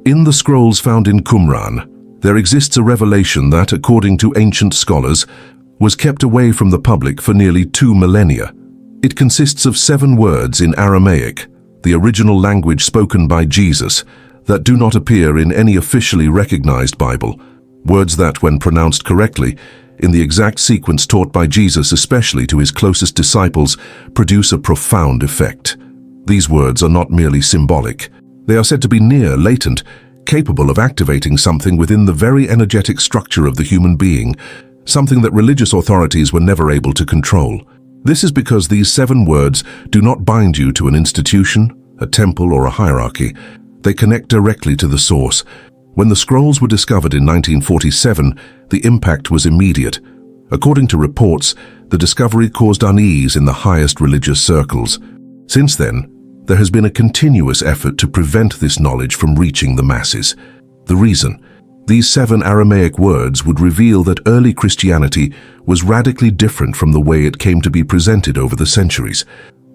In the scrolls found in Qumran, there exists a revelation that, according to ancient scholars, was kept away from the public for nearly 2 millennia. It consists of 7 words in Aramaic, the original language spoken by Jesus, that do not appear in any officially recognized Bible. Words that, when pronounced correctly, in the exact sequence taught by Jesus, especially to his closest disciples, produce a profound effect. These words are not merely symbolic. They are said to be near, latent, capable of activating something within the very energetic structure of the human being, something that religious authorities were never able to control. This is because these 7 words do not bind you to an institution, a temple, or a hierarchy. They connect directly to the source. When the scrolls were discovered in 1947, the impact was immediate. According to reports, the discovery caused unease in the highest religious circles. Since then, there has been a continuous effort to prevent this knowledge from reaching the masses. The reason? These 7 Aramaic words would reveal that early Christianity was radically different from the way it came to be presented over the centuries.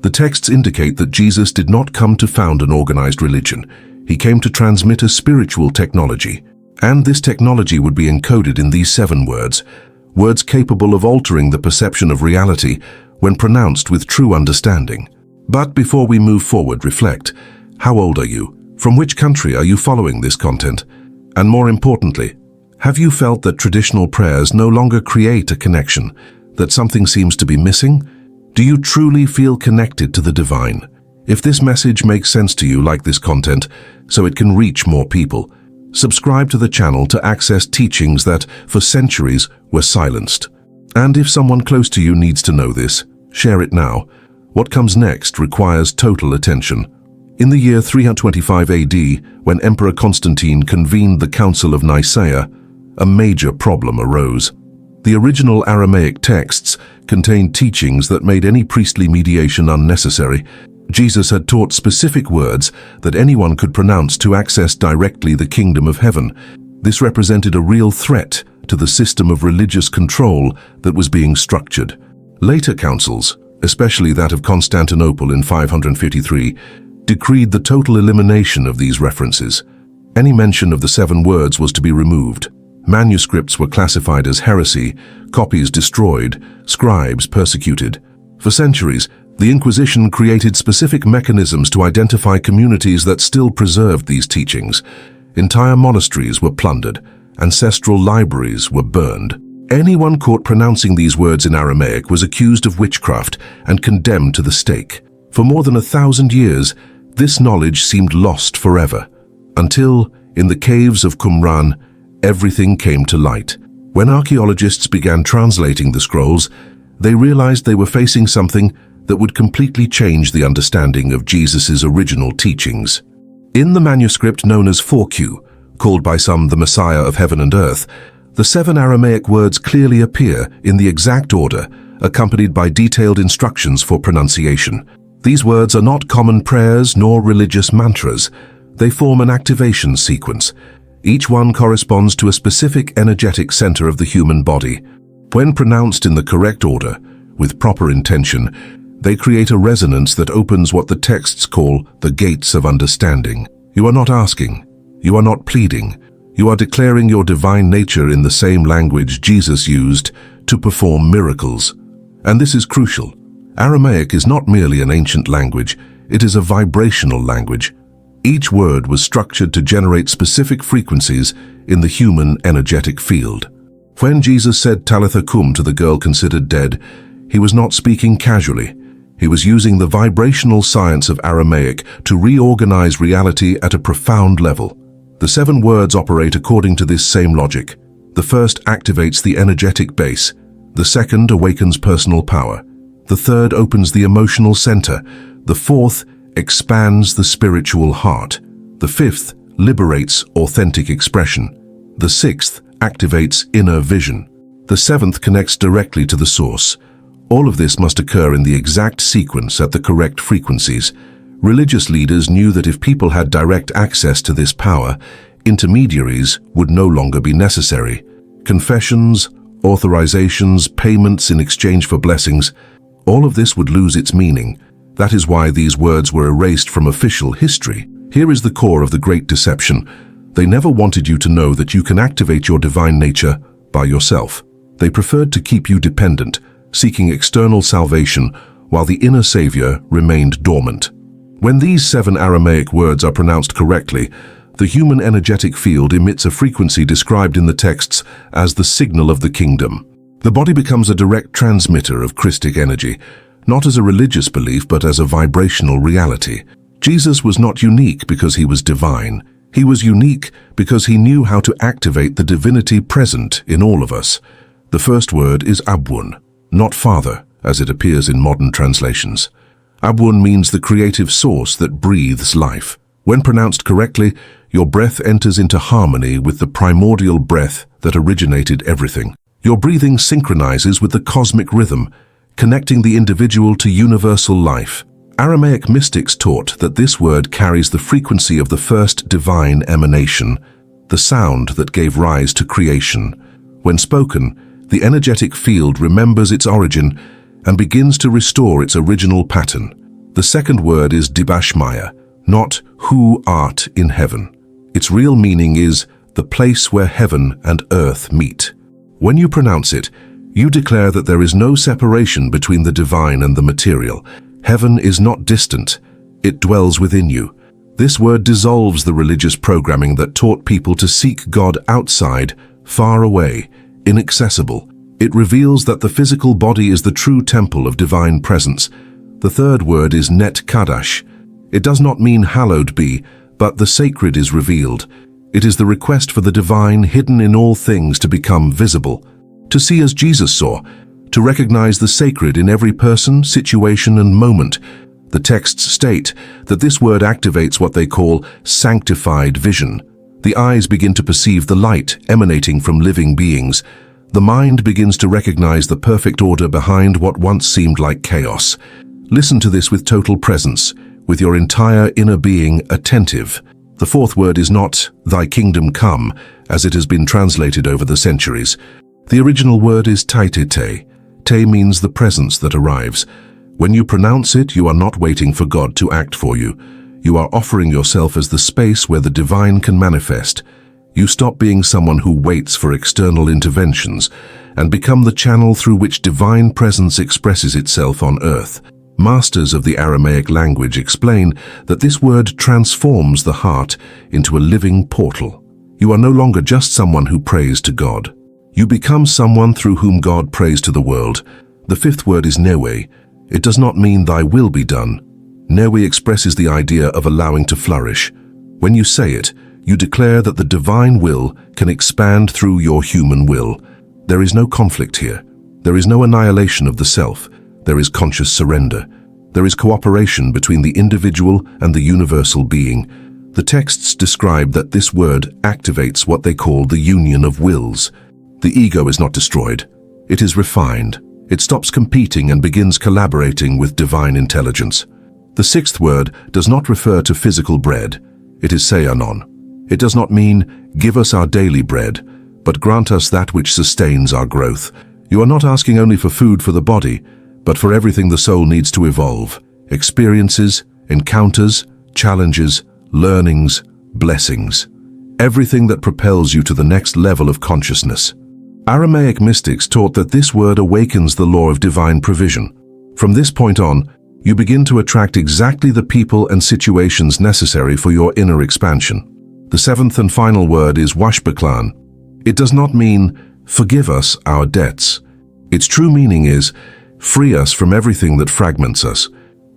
The texts indicate that Jesus did not come to found an organized religion. He came to transmit a spiritual technology. And this technology would be encoded in these 7 words, words capable of altering the perception of reality when pronounced with true understanding. But before we move forward, reflect. How old are you? From which country are you following this content? And more importantly, have you felt that traditional prayers no longer create a connection, that something seems to be missing? Do you truly feel connected to the divine? If this message makes sense to you, like this content so it can reach more people. Subscribe to the channel to access teachings that, for centuries, were silenced. And if someone close to you needs to know this, share it now. What comes next requires total attention. In the year 325 AD, when Emperor Constantine convened the Council of Nicaea, a major problem arose. The original Aramaic texts contained teachings that made any priestly mediation unnecessary. Jesus had taught specific words that anyone could pronounce to access directly the kingdom of heaven. This represented a real threat to the system of religious control that was being structured. Later councils, especially that of Constantinople in 553, decreed the total elimination of these references. Any mention of the 7 words was to be removed. Manuscripts were classified as heresy, copies destroyed, scribes persecuted. For centuries, the Inquisition created specific mechanisms to identify communities that still preserved these teachings. Entire monasteries were plundered, ancestral libraries were burned. Anyone caught pronouncing these words in Aramaic was accused of witchcraft and condemned to the stake. For more than 1,000 years, this knowledge seemed lost forever, until, in the caves of Qumran, everything came to light. When archaeologists began translating the scrolls, they realized they were facing something that would completely change the understanding of Jesus' original teachings. In the manuscript known as 4Q, called by some the Messiah of Heaven and Earth, the 7 Aramaic words clearly appear in the exact order, accompanied by detailed instructions for pronunciation. These words are not common prayers nor religious mantras. They form an activation sequence. Each one corresponds to a specific energetic center of the human body. When pronounced in the correct order, with proper intention, they create a resonance that opens what the texts call the gates of understanding. You are not asking. You are not pleading. You are declaring your divine nature in the same language Jesus used to perform miracles. And this is crucial. Aramaic is not merely an ancient language, it is a vibrational language. Each word was structured to generate specific frequencies in the human energetic field. When Jesus said Talitha cum to the girl considered dead, he was not speaking casually. He was using the vibrational science of Aramaic to reorganize reality at a profound level. The 7 words operate according to this same logic. The first activates the energetic base. The second awakens personal power. The third opens the emotional center. The fourth expands the spiritual heart. The fifth liberates authentic expression. The sixth activates inner vision. The seventh connects directly to the source. All of this must occur in the exact sequence at the correct frequencies. Religious leaders knew that if people had direct access to this power, intermediaries would no longer be necessary. Confessions, authorizations, payments in exchange for blessings, all of this would lose its meaning. That is why these words were erased from official history. Here is the core of the Great Deception. They never wanted you to know that you can activate your divine nature by yourself. They preferred to keep you dependent, seeking external salvation, while the inner savior remained dormant. When these 7 Aramaic words are pronounced correctly, the human energetic field emits a frequency described in the texts as the signal of the kingdom. The body becomes a direct transmitter of Christic energy, not as a religious belief but as a vibrational reality. Jesus was not unique because he was divine. He was unique because he knew how to activate the divinity present in all of us. The first word is Abun, not Father, as it appears in modern translations. Abun means the creative source that breathes life. When pronounced correctly, your breath enters into harmony with the primordial breath that originated everything. Your breathing synchronizes with the cosmic rhythm, connecting the individual to universal life. Aramaic mystics taught that this word carries the frequency of the first divine emanation, the sound that gave rise to creation. When spoken, the energetic field remembers its origin and begins to restore its original pattern. The second word is Dibashmaya, not who art in heaven. Its real meaning is the place where heaven and earth meet. When you pronounce it, you declare that there is no separation between the divine and the material. Heaven is not distant, it dwells within you. This word dissolves the religious programming that taught people to seek God outside, far away, inaccessible. It reveals that the physical body is the true temple of divine presence. The third word is Net Kadash. It does not mean hallowed be, but the sacred is revealed. It is the request for the divine hidden in all things to become visible, to see as Jesus saw, to recognize the sacred in every person, situation, and moment. The texts state that this word activates what they call sanctified vision. The eyes begin to perceive the light emanating from living beings. The mind begins to recognize the perfect order behind what once seemed like chaos. Listen to this with total presence, with your entire inner being attentive. The fourth word is not "thy kingdom come," as it has been translated over the centuries. The original word is Taitete. Te means the presence that arrives. When you pronounce it, you are not waiting for God to act for you. You are offering yourself as the space where the divine can manifest. You stop being someone who waits for external interventions and become the channel through which divine presence expresses itself on earth. Masters of the Aramaic language explain that this word transforms the heart into a living portal. You are no longer just someone who prays to God. You become someone through whom God prays to the world. The fifth word is Newe. It does not mean thy will be done. Newe expresses the idea of allowing to flourish. When you say it, you declare that the divine will can expand through your human will. There is no conflict here. There is no annihilation of the self. There is conscious surrender. There is cooperation between the individual and the universal being. The texts describe that this word activates what they call the union of wills. The ego is not destroyed. It is refined. It stops competing and begins collaborating with divine intelligence. The sixth word does not refer to physical bread. It is Seanon. It does not mean, give us our daily bread, but grant us that which sustains our growth. You are not asking only for food for the body, but for everything the soul needs to evolve. Experiences, encounters, challenges, learnings, blessings. Everything that propels you to the next level of consciousness. Aramaic mystics taught that this word awakens the law of divine provision. From this point on, you begin to attract exactly the people and situations necessary for your inner expansion. The seventh and final word is Washbaklan. It does not mean, forgive us our debts. Its true meaning is, free us from everything that fragments us.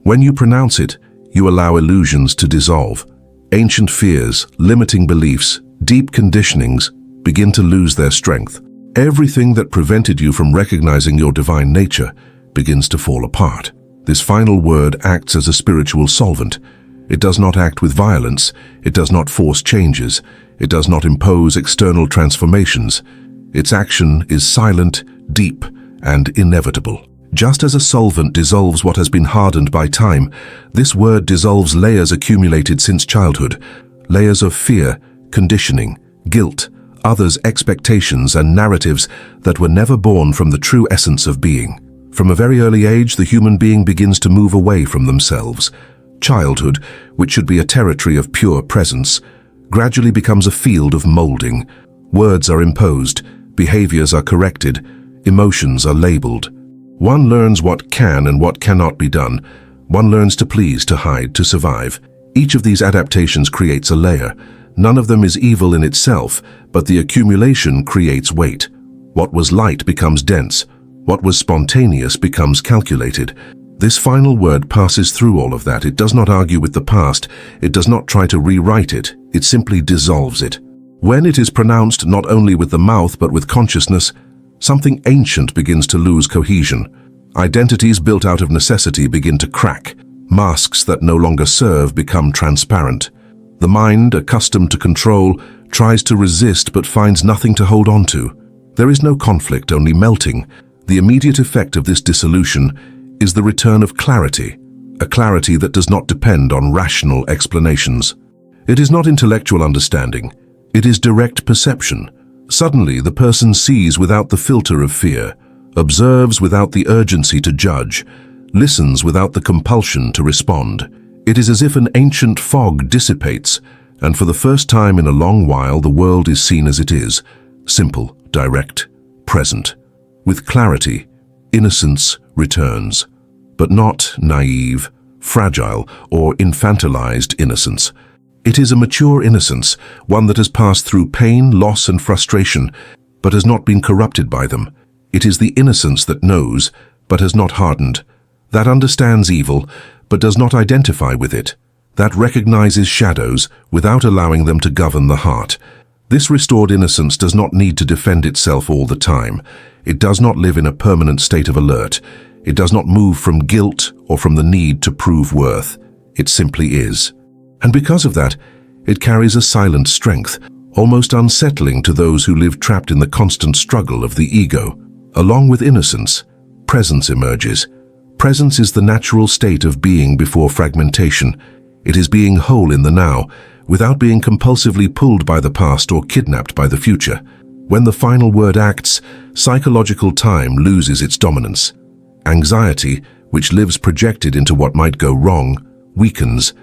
When you pronounce it, you allow illusions to dissolve. Ancient fears, limiting beliefs, deep conditionings begin to lose their strength. Everything that prevented you from recognizing your divine nature begins to fall apart. This final word acts as a spiritual solvent. It does not act with violence. It does not force changes. It does not impose external transformations. Its action is silent, deep, and inevitable. Just as a solvent dissolves what has been hardened by time, this word dissolves layers accumulated since childhood, layers of fear, conditioning, guilt, others' expectations and narratives that were never born from the true essence of being. From a very early age, the human being begins to move away from themselves. Childhood, which should be a territory of pure presence, gradually becomes a field of molding. Words are imposed, behaviors are corrected, emotions are labeled. One learns what can and what cannot be done. One learns to please, to hide, to survive. Each of these adaptations creates a layer. None of them is evil in itself, but the accumulation creates weight. What was light becomes dense. What was spontaneous becomes calculated. This final word passes through all of that. It does not argue with the past. It does not try to rewrite it. It simply dissolves it. When it is pronounced not only with the mouth but with consciousness, something ancient begins to lose cohesion. Identities built out of necessity begin to crack. Masks that no longer serve become transparent. The mind, accustomed to control, tries to resist but finds nothing to hold on to. There is no conflict, only melting. The immediate effect of this dissolution is the return of clarity, a clarity that does not depend on rational explanations. It is not intellectual understanding. It is direct perception. Suddenly, the person sees without the filter of fear, observes without the urgency to judge, listens without the compulsion to respond. It is as if an ancient fog dissipates, and for the first time in a long while the world is seen as it is, simple, direct, present. With clarity, innocence returns, but not naive, fragile, or infantilized innocence. It is a mature innocence, one that has passed through pain, loss, and frustration, but has not been corrupted by them. It is the innocence that knows, but has not hardened, that understands evil, but does not identify with it, that recognizes shadows without allowing them to govern the heart. This restored innocence does not need to defend itself all the time. It does not live in a permanent state of alert. It does not move from guilt or from the need to prove worth. It simply is. And because of that, it carries a silent strength, almost unsettling to those who live trapped in the constant struggle of the ego. Along with innocence, presence emerges. Presence is the natural state of being before fragmentation. It is being whole in the now, without being compulsively pulled by the past or kidnapped by the future. When the final word acts, psychological time loses its dominance. Anxiety, which lives projected into what might go wrong, weakens.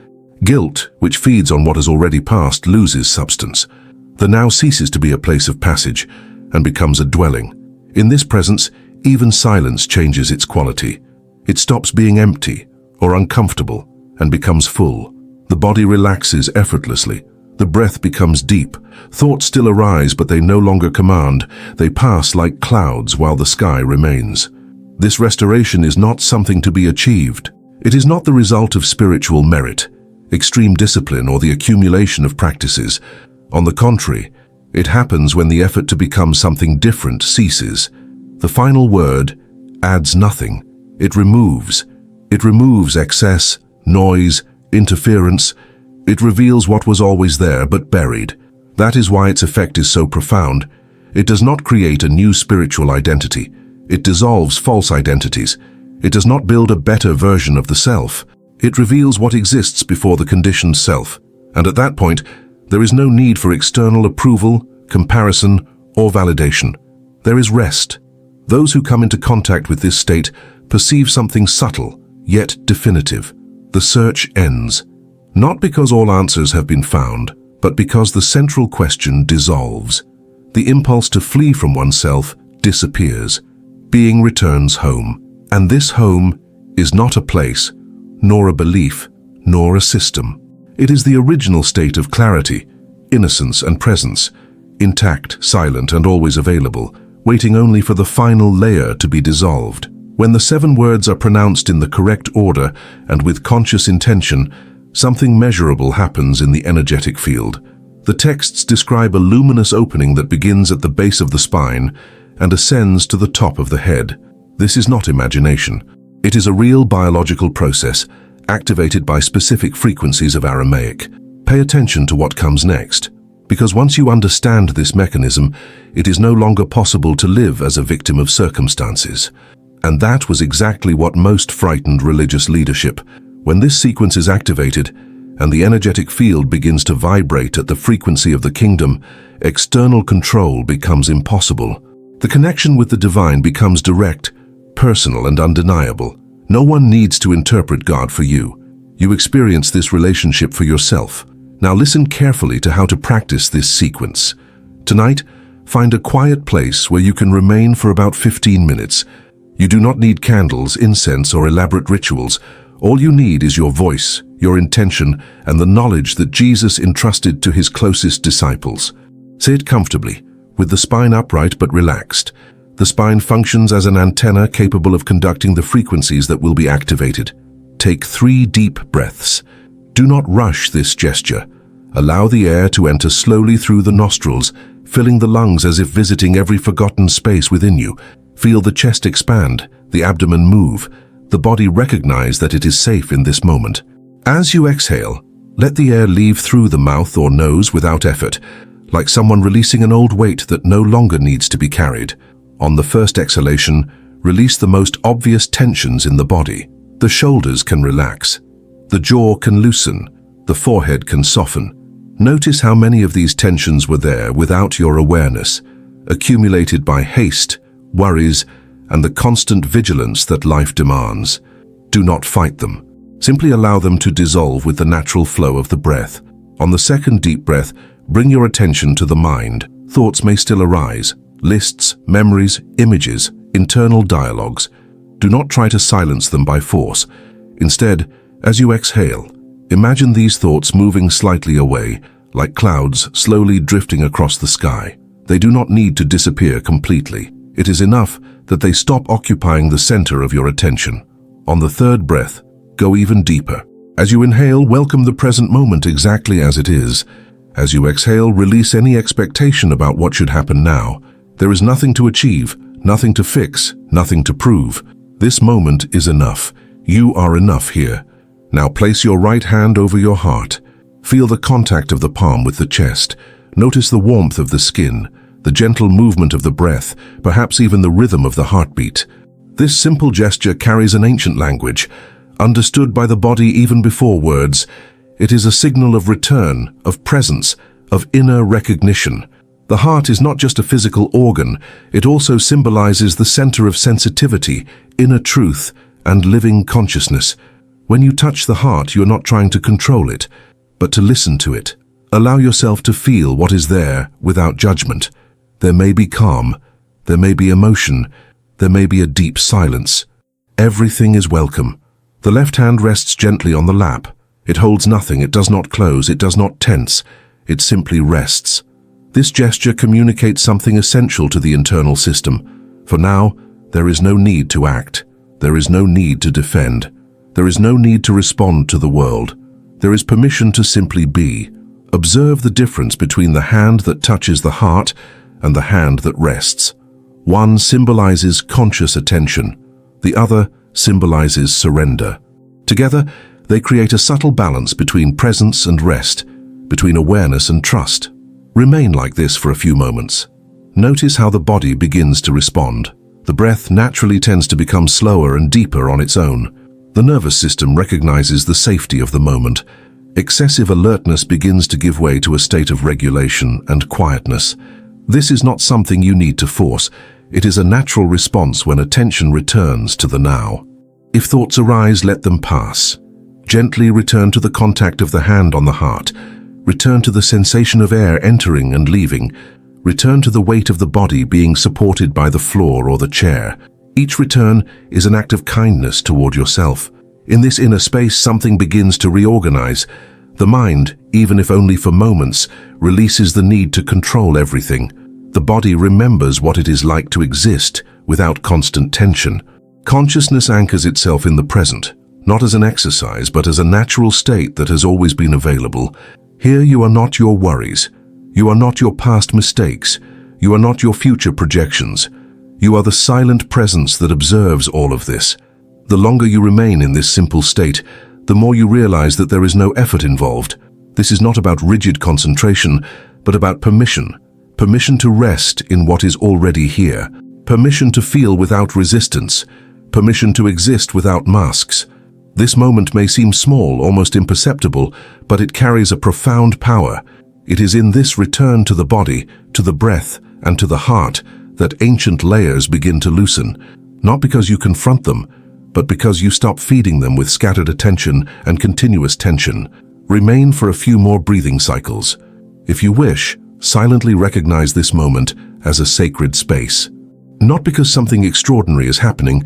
Guilt, which feeds on what has already passed, loses substance. The now ceases to be a place of passage and becomes a dwelling. In this presence, even silence changes its quality. It stops being empty or uncomfortable and becomes full. The body relaxes effortlessly. The breath becomes deep. Thoughts still arise, but they no longer command. They pass like clouds while the sky remains. This restoration is not something to be achieved. It is not the result of spiritual merit, extreme discipline, or the accumulation of practices. On the contrary, it happens when the effort to become something different ceases. The final word adds nothing. It removes. It removes excess, noise, interference. It reveals what was always there but buried. That is why its effect is so profound. It does not create a new spiritual identity. It dissolves false identities. It does not build a better version of the self. It reveals what exists before the conditioned self. And at that point, there is no need for external approval, comparison, or validation. There is rest. Those who come into contact with this state perceive something subtle, yet definitive. The search ends. Not because all answers have been found, but because the central question dissolves. The impulse to flee from oneself disappears. Being returns home. And this home is not a place, nor a belief, nor a system. It is the original state of clarity, innocence, and presence, intact, silent, and always available, waiting only for the final layer to be dissolved. When the 7 words are pronounced in the correct order and with conscious intention, something measurable happens in the energetic field. The texts describe a luminous opening that begins at the base of the spine and ascends to the top of the head. This is not imagination. It is a real biological process, activated by specific frequencies of Aramaic. Pay attention to what comes next, because once you understand this mechanism, it is no longer possible to live as a victim of circumstances. And that was exactly what most frightened religious leadership. When this sequence is activated, and the energetic field begins to vibrate at the frequency of the kingdom, external control becomes impossible. The connection with the divine becomes direct, personal, and undeniable. No one needs to interpret God for you. You experience this relationship for yourself. Now listen carefully to how to practice this sequence. Tonight, find a quiet place where you can remain for about 15 minutes. You do not need candles, incense, or elaborate rituals. All you need is your voice, your intention, and the knowledge that Jesus entrusted to his closest disciples. Say it comfortably, with the spine upright but relaxed. The spine functions as an antenna capable of conducting the frequencies that will be activated. Take 3 deep breaths. Do not rush this gesture. Allow the air to enter slowly through the nostrils, filling the lungs as if visiting every forgotten space within you. Feel the chest expand, the abdomen move. The body recognize that it is safe in this moment. As you exhale, let the air leave through the mouth or nose without effort, like someone releasing an old weight that no longer needs to be carried. On the first exhalation, release the most obvious tensions in the body. The shoulders can relax. The jaw can loosen. The forehead can soften. Notice how many of these tensions were there without your awareness, accumulated by haste, worries, and the constant vigilance that life demands. Do not fight them. Simply allow them to dissolve with the natural flow of the breath. On the second deep breath, bring your attention to the mind. Thoughts may still arise. Lists, memories, images, internal dialogues. Do not try to silence them by force. Instead, as you exhale, imagine these thoughts moving slightly away, like clouds slowly drifting across the sky. They do not need to disappear completely. It is enough that they stop occupying the center of your attention. On the third breath, go even deeper. As you inhale, welcome the present moment exactly as it is. As you exhale, release any expectation about what should happen now. There is nothing to achieve, nothing to fix, nothing to prove. This moment is enough. You are enough here. Now place your right hand over your heart. Feel the contact of the palm with the chest. Notice the warmth of the skin, the gentle movement of the breath, perhaps even the rhythm of the heartbeat. This simple gesture carries an ancient language, understood by the body even before words. It is a signal of return, of presence, of inner recognition. The heart is not just a physical organ, it also symbolizes the center of sensitivity, inner truth, and living consciousness. When you touch the heart, you're not trying to control it, but to listen to it. Allow yourself to feel what is there without judgment. There may be calm, there may be emotion, there may be a deep silence. Everything is welcome. The left hand rests gently on the lap. It holds nothing, it does not close, it does not tense, it simply rests. This gesture communicates something essential to the internal system. For now, there is no need to act. There is no need to defend. There is no need to respond to the world. There is permission to simply be. Observe the difference between the hand that touches the heart and the hand that rests. One symbolizes conscious attention. The other symbolizes surrender. Together, they create a subtle balance between presence and rest, between awareness and trust. Remain like this for a few moments. Notice how the body begins to respond. The breath naturally tends to become slower and deeper on its own. The nervous system recognizes the safety of the moment. Excessive alertness begins to give way to a state of regulation and quietness. This is not something you need to force. It is a natural response when attention returns to the now. If thoughts arise, let them pass. Gently return to the contact of the hand on the heart. Return to the sensation of air entering and leaving. Return to the weight of the body being supported by the floor or the chair. Each return is an act of kindness toward yourself. In this inner space, something begins to reorganize. The mind, even if only for moments, releases the need to control everything. The body remembers what it is like to exist without constant tension. Consciousness anchors itself in the present, not as an exercise, but as a natural state that has always been available. Here you are not your worries. You are not your past mistakes. You are not your future projections. You are the silent presence that observes all of this. The longer you remain in this simple state, the more you realize that there is no effort involved. This is not about rigid concentration, but about permission. Permission to rest in what is already here. Permission to feel without resistance. Permission to exist without masks. This moment may seem small, almost imperceptible, but it carries a profound power. It is in this return to the body, to the breath, and to the heart that ancient layers begin to loosen, not because you confront them, but because you stop feeding them with scattered attention and continuous tension. Remain for a few more breathing cycles. If you wish, silently recognize this moment as a sacred space. Not because something extraordinary is happening,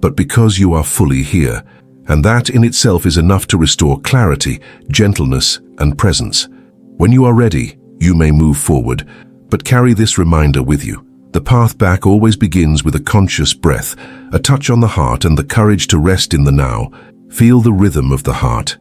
but because you are fully here, and that in itself is enough to restore clarity, gentleness, and presence. When you are ready, you may move forward, but carry this reminder with you. The path back always begins with a conscious breath, a touch on the heart, and the courage to rest in the now. Feel the rhythm of the heart.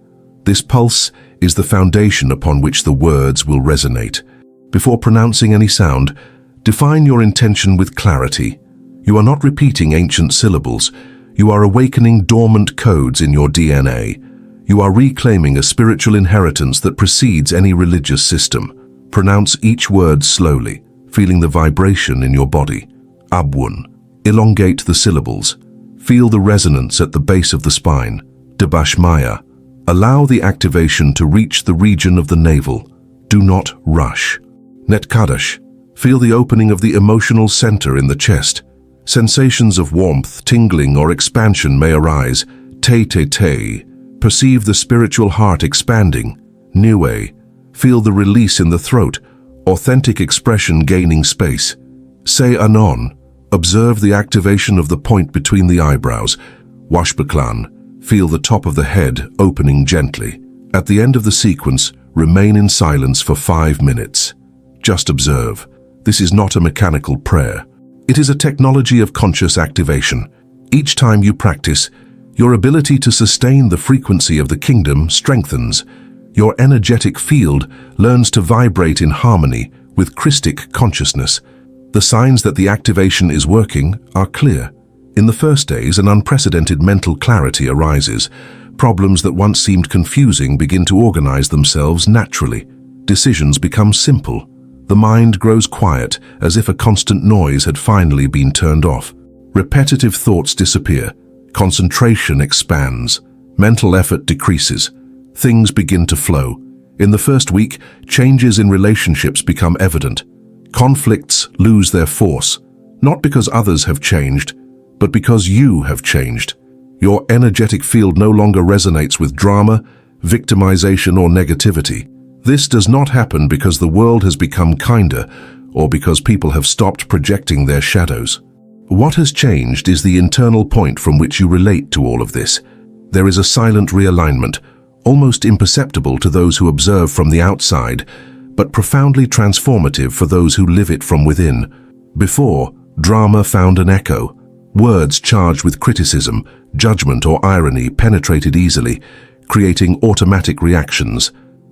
This pulse is the foundation upon which the words will resonate. Before pronouncing any sound, define your intention with clarity. You are not repeating ancient syllables. You are awakening dormant codes in your DNA. You are reclaiming a spiritual inheritance that precedes any religious system. Pronounce each word slowly, feeling the vibration in your body. Abwun. Elongate the syllables. Feel the resonance at the base of the spine. Debashmaya. Allow the activation to reach the region of the navel. Do not rush. Netkadash. Feel the opening of the emotional center in the chest. Sensations of warmth, tingling, or expansion may arise. Te. Perceive the spiritual heart expanding. Niue. Feel the release in the throat, authentic expression gaining space. Se Anon. Observe the activation of the point between the eyebrows. Washbaklan. Feel the top of the head opening gently. At the end of the sequence, remain in silence for 5 minutes. Just observe. This is not a mechanical prayer. It is a technology of conscious activation. Each time you practice, your ability to sustain the frequency of the kingdom strengthens. Your energetic field learns to vibrate in harmony with Christic consciousness. The signs that the activation is working are clear. In the first days, an unprecedented mental clarity arises. Problems that once seemed confusing begin to organize themselves naturally. Decisions become simple. The mind grows quiet, as if a constant noise had finally been turned off. Repetitive thoughts disappear. Concentration expands. Mental effort decreases. Things begin to flow. In the first week, changes in relationships become evident. Conflicts lose their force, not because others have changed, but because you have changed. Your energetic field no longer resonates with drama, victimization, or negativity. This does not happen because the world has become kinder or because people have stopped projecting their shadows. What has changed is the internal point from which you relate to all of this. There is a silent realignment, almost imperceptible to those who observe from the outside, but profoundly transformative for those who live it from within. Before, drama found an echo. Words charged with criticism, judgment, or irony penetrated easily, creating automatic reactions.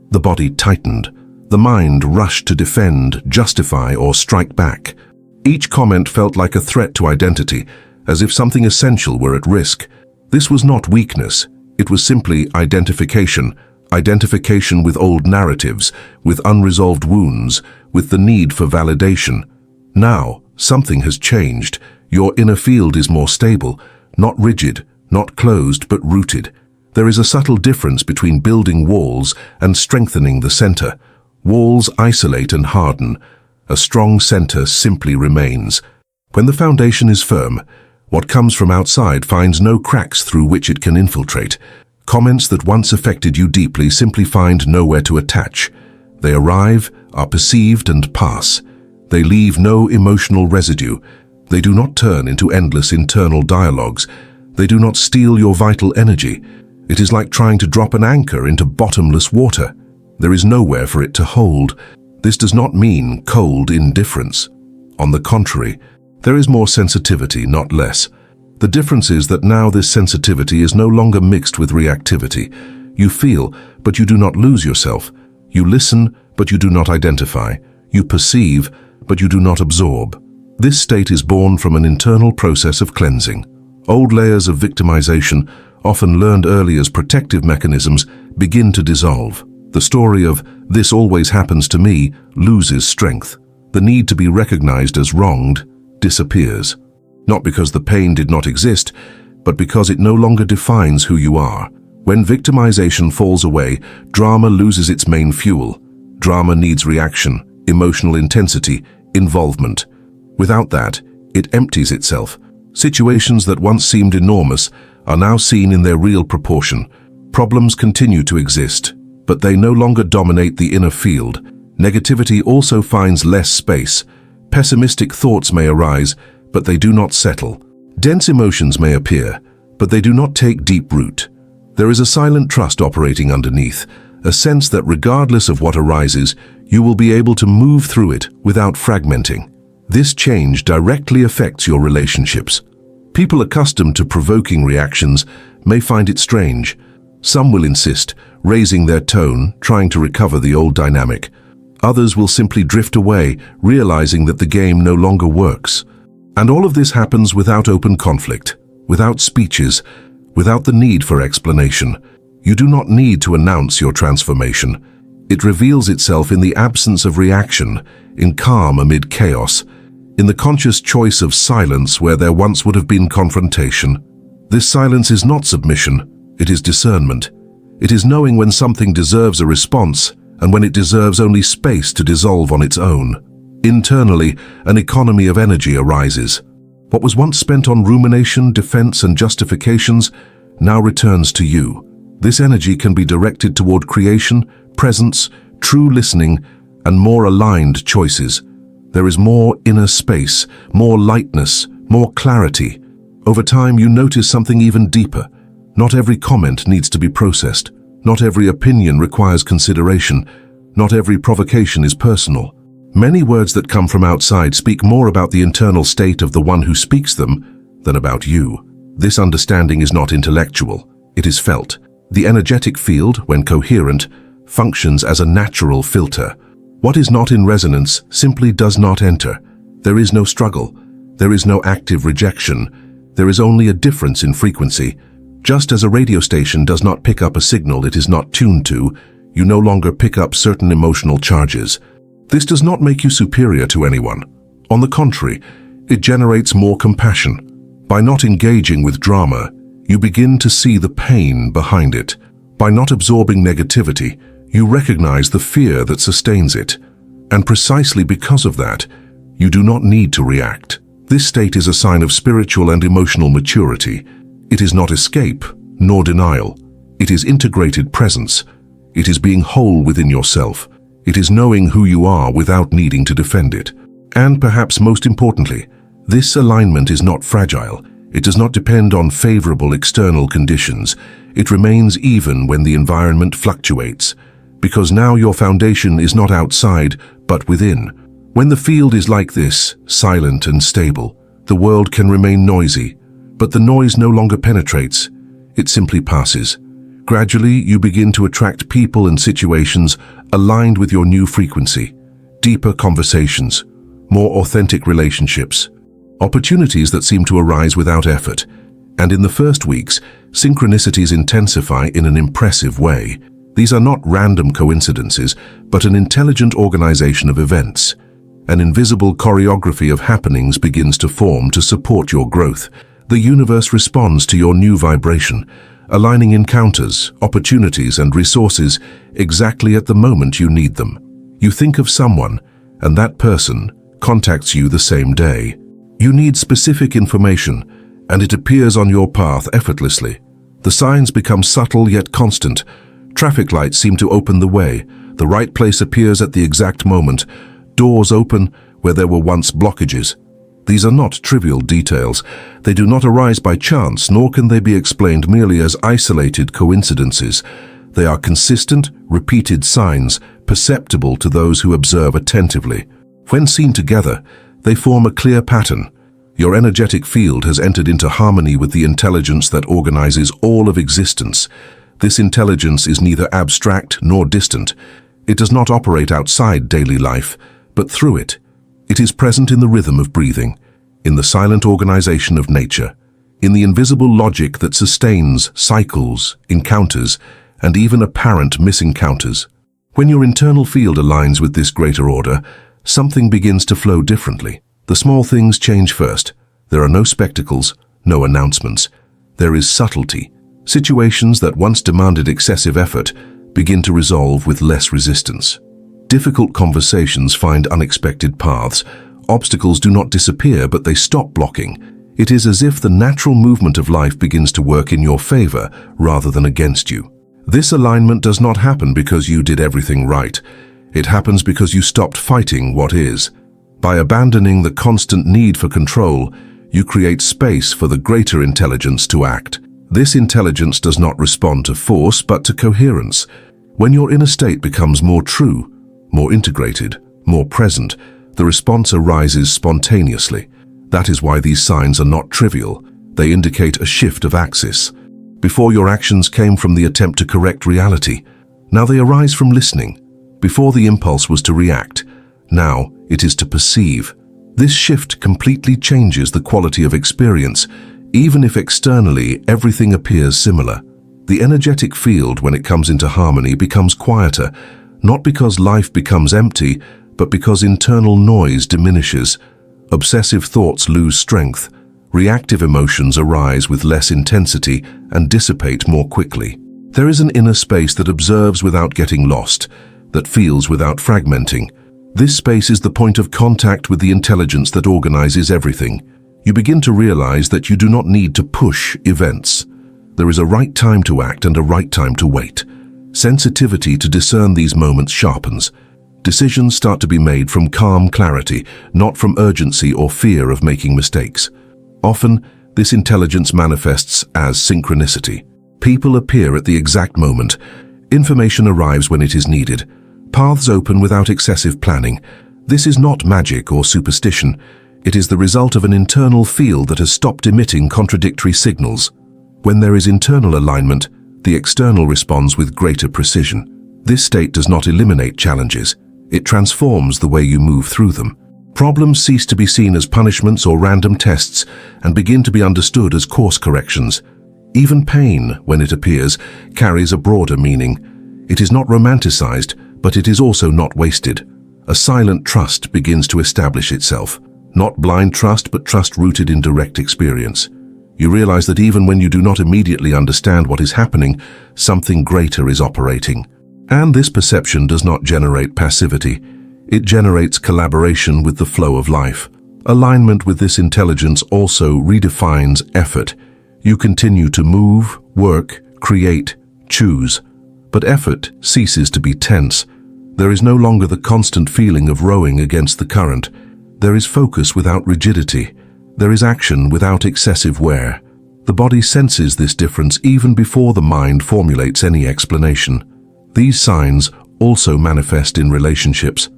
The body tightened. The mind rushed to defend, justify, or strike back. Each comment felt like a threat to identity, as if something essential were at risk. This was not weakness. It was simply identification with old narratives, with unresolved wounds, with the need for validation. Now, something has changed. Your inner field is more stable, not rigid, not closed, but rooted. There is a subtle difference between building walls and strengthening the center. Walls isolate and harden. A strong center simply remains. When the foundation is firm, what comes from outside finds no cracks through which it can infiltrate. Comments that once affected you deeply simply find nowhere to attach. They arrive, are perceived, and pass. They leave no emotional residue. They do not turn into endless internal dialogues. They do not steal your vital energy. It is like trying to drop an anchor into bottomless water. There is nowhere for it to hold. This does not mean cold indifference. On the contrary, there is more sensitivity, not less. The difference is that now this sensitivity is no longer mixed with reactivity. You feel, but you do not lose yourself. You listen, but you do not identify. You perceive, but you do not absorb. This state is born from an internal process of cleansing. Old layers of victimization, often learned early as protective mechanisms, begin to dissolve. The story of "this always happens to me" loses strength. The need to be recognized as wronged disappears. Not because the pain did not exist, but because it no longer defines who you are. When victimization falls away, drama loses its main fuel. Drama needs reaction, emotional intensity, involvement. Without that, it empties itself. Situations that once seemed enormous are now seen in their real proportion. Problems continue to exist, but they no longer dominate the inner field. Negativity also finds less space. Pessimistic thoughts may arise, but they do not settle. Dense emotions may appear, but they do not take deep root. There is a silent trust operating underneath, a sense that regardless of what arises, you will be able to move through it without fragmenting. This change directly affects your relationships. People accustomed to provoking reactions may find it strange. Some will insist, raising their tone, trying to recover the old dynamic. Others will simply drift away, realizing that the game no longer works. And all of this happens without open conflict, without speeches, without the need for explanation. You do not need to announce your transformation. It reveals itself in the absence of reaction, in calm amid chaos, in the conscious choice of silence where there once would have been confrontation. This silence is not submission, it is discernment. It is knowing when something deserves a response and when it deserves only space to dissolve on its own. Internally, an economy of energy arises. What was once spent on rumination, defense, and justifications now returns to you. This energy can be directed toward creation, presence, true listening, and more aligned choices. There is more inner space, more lightness, more clarity. Over time, you notice something even deeper. Not every comment needs to be processed. Not every opinion requires consideration. Not every provocation is personal. Many words that come from outside speak more about the internal state of the one who speaks them than about you. This understanding is not intellectual. It is felt. The energetic field, when coherent, functions as a natural filter. What is not in resonance simply does not enter. There is no struggle. There is no active rejection. There is only a difference in frequency. Just as a radio station does not pick up a signal it is not tuned to, you no longer pick up certain emotional charges. This does not make you superior to anyone. On the contrary, it generates more compassion. By not engaging with drama, you begin to see the pain behind it. By not absorbing negativity, you recognize the fear that sustains it. And precisely because of that, you do not need to react. This state is a sign of spiritual and emotional maturity. It is not escape, nor denial. It is integrated presence. It is being whole within yourself. It is knowing who you are without needing to defend it. And perhaps most importantly, this alignment is not fragile. It does not depend on favorable external conditions. It remains even when the environment fluctuates. Because now your foundation is not outside, but within. When the field is like this, silent and stable, the world can remain noisy. But the noise no longer penetrates, it simply passes. Gradually, you begin to attract people and situations aligned with your new frequency. Deeper conversations, more authentic relationships, opportunities that seem to arise without effort. And in the first weeks, synchronicities intensify in an impressive way. These are not random coincidences, but an intelligent organization of events. An invisible choreography of happenings begins to form to support your growth. The universe responds to your new vibration, aligning encounters, opportunities, and resources exactly at the moment you need them. You think of someone, and that person contacts you the same day. You need specific information, and it appears on your path effortlessly. The signs become subtle yet constant. Traffic lights seem to open the way. The right place appears at the exact moment. Doors open where there were once blockages. These are not trivial details. They do not arise by chance, nor can they be explained merely as isolated coincidences. They are consistent, repeated signs, perceptible to those who observe attentively. When seen together, they form a clear pattern. Your energetic field has entered into harmony with the intelligence that organizes all of existence. This intelligence is neither abstract nor distant. It does not operate outside daily life, but through it. It is present in the rhythm of breathing, in the silent organization of nature, in the invisible logic that sustains cycles, encounters, and even apparent misencounters. When your internal field aligns with this greater order, something begins to flow differently. The small things change first. There are no spectacles, no announcements. There is subtlety. Situations that once demanded excessive effort begin to resolve with less resistance. Difficult conversations find unexpected paths. Obstacles do not disappear, but they stop blocking. It is as if the natural movement of life begins to work in your favor rather than against you. This alignment does not happen because you did everything right. It happens because you stopped fighting what is. By abandoning the constant need for control, you create space for the greater intelligence to act. This intelligence does not respond to force, but to coherence. When your inner state becomes more true, more integrated, more present, the response arises spontaneously. That is why these signs are not trivial. They indicate a shift of axis. Before, your actions came from the attempt to correct reality. Now they arise from listening. Before, the impulse was to react. Now it is to perceive. This shift completely changes the quality of experience, even if externally everything appears similar. The energetic field, when it comes into harmony, becomes quieter, not because life becomes empty, but because internal noise diminishes. Obsessive thoughts lose strength. Reactive emotions arise with less intensity and dissipate more quickly. There is an inner space that observes without getting lost, that feels without fragmenting. This space is the point of contact with the intelligence that organizes everything. You begin to realize that you do not need to push events. There is a right time to act and a right time to wait. Sensitivity to discern these moments sharpens. Decisions start to be made from calm clarity, not from urgency or fear of making mistakes. Often, this intelligence manifests as synchronicity. People appear at the exact moment. Information arrives when it is needed. Paths open without excessive planning. This is not magic or superstition. It is the result of an internal field that has stopped emitting contradictory signals. When there is internal alignment, the external responds with greater precision. This state does not eliminate challenges. It transforms the way you move through them. Problems cease to be seen as punishments or random tests and begin to be understood as course corrections. Even pain, when it appears, carries a broader meaning. It is not romanticized, but it is also not wasted. A silent trust begins to establish itself. Not blind trust, but trust rooted in direct experience. You realize that even when you do not immediately understand what is happening, something greater is operating. And this perception does not generate passivity. It generates collaboration with the flow of life. Alignment with this intelligence also redefines effort. You continue to move, work, create, choose. But effort ceases to be tense. There is no longer the constant feeling of rowing against the current. There is focus without rigidity. There is action without excessive wear. The body senses this difference even before the mind formulates any explanation. These signs also manifest in relationships.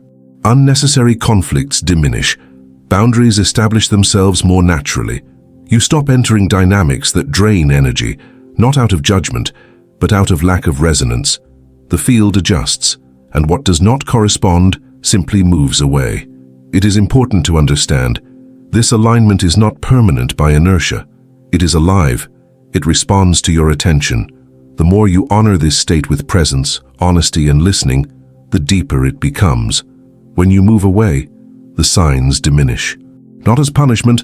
Unnecessary conflicts diminish. Boundaries establish themselves more naturally. You stop entering dynamics that drain energy, not out of judgment, but out of lack of resonance. The field adjusts, and what does not correspond simply moves away. It is important to understand, this alignment is not permanent by inertia. It is alive. It responds to your attention. The more you honor this state with presence, honesty, and listening, the deeper it becomes. When you move away, the signs diminish. Not as punishment,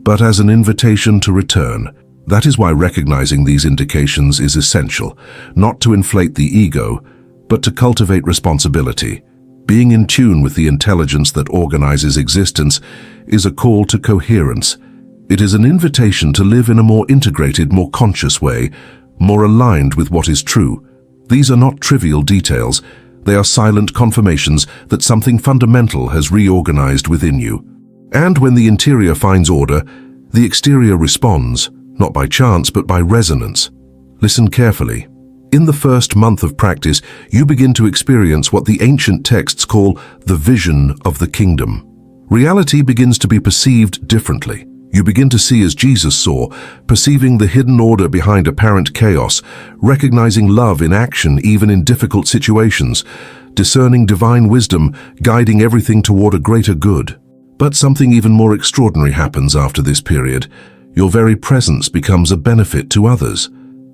but as an invitation to return. That is why recognizing these indications is essential, not to inflate the ego, but to cultivate responsibility. Being in tune with the intelligence that organizes existence is a call to coherence. It is an invitation to live in a more integrated, more conscious way, more aligned with what is true. These are not trivial details. They are silent confirmations that something fundamental has reorganized within you. And when the interior finds order, the exterior responds, not by chance but by resonance. Listen carefully. In the first month of practice, you begin to experience what the ancient texts call the vision of the kingdom. Reality begins to be perceived differently. You begin to see as Jesus saw, perceiving the hidden order behind apparent chaos, recognizing love in action even in difficult situations, discerning divine wisdom, guiding everything toward a greater good. But something even more extraordinary happens after this period. Your very presence becomes a benefit to others.